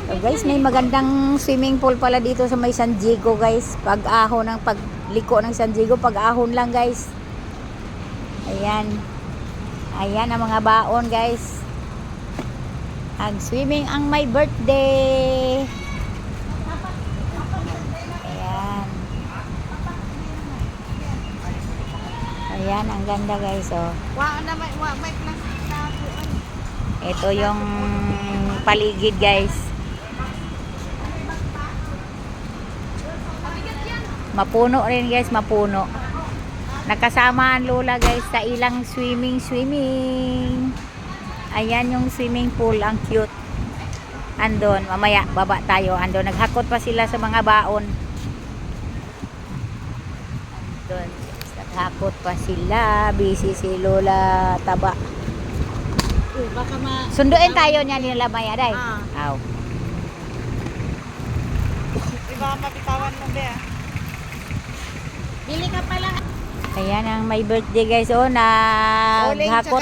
So guys, may magandang swimming pool pala dito sa may San Diego guys. Pag-ahon ng pagliko ng San Diego, pag-ahon lang guys. Ayan. Ayan ang mga baon guys. Ang swimming ang my birthday. Ayan. Ayan, ang ganda guys oh. Ito yung paligid guys. Mapuno rin guys, mapuno. Nakasama ang lola guys sa ilang swimming. Ayan yung swimming pool, ang cute. Andon, mamaya baba tayo. Andon, naghakot pa sila sa mga baon. Andon, naghakot pa sila. Busy si lola taba. Sunduin tayo niya nila maya day. Aw. Iba mabitawan mo be. Bili ka pala. Ayan ang may birthday guys. Oh, naghakot.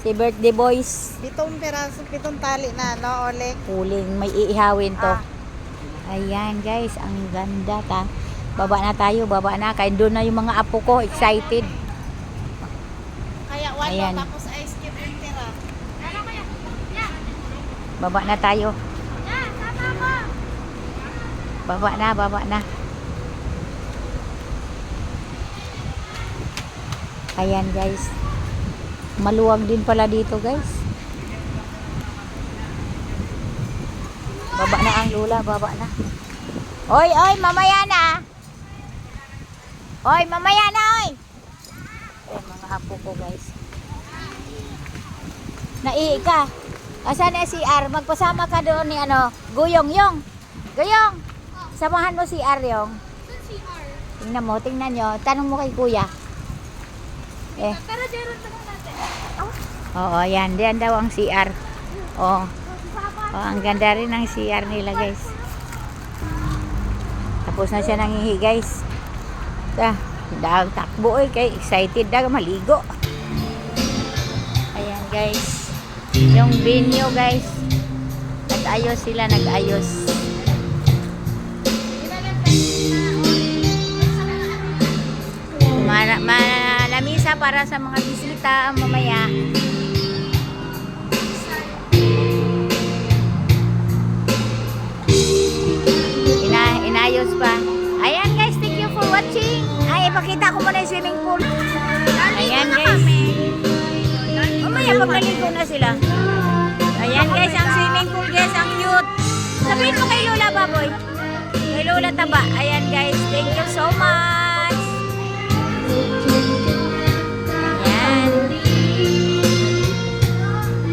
Si birthday boys. 7 piraso, 7 tali na, no, Oleg? Puling, may iihawin to. Ayan guys, ang ganda ta. Baba na tayo, baba na. Kaya doon na yung mga apo ko, excited. Kaya walo, ayan. tapos ice cube yung tira. Baba na tayo. Baba na. Ayan guys. Maluwag din pala dito guys. Baba na ang lula, baba na. Oy, mamaya na. Oy, mga apo ko guys. Naihi ka. Asan na si R? Magpasama ka doon ni ano, Guyong. Samahan mo si R yung. Tingnan nyo. Tanong mo kay kuya. Pero Jeron tanong natin. Oo, yan. Diyan daw ang CR. Oh, ang ganda rin ng CR nila guys. Tapos na siya nangihi guys. Daw takbo kay excited daw maligo. Ayan guys. Yung venue guys. Nag-ayos sila. Malamisa para sa mga bisita mamaya. Inayos pa. Ayan guys, thank you for watching. Ay, ipakita ko muna yung swimming pool. Ayan guys. Mamaya pag naligo na sila. Ayan guys, ang swimming pool guys, ang cute. Sabihin mo kay Lola Baboy. Kay Lola Taba. Ayan guys, thank you so much.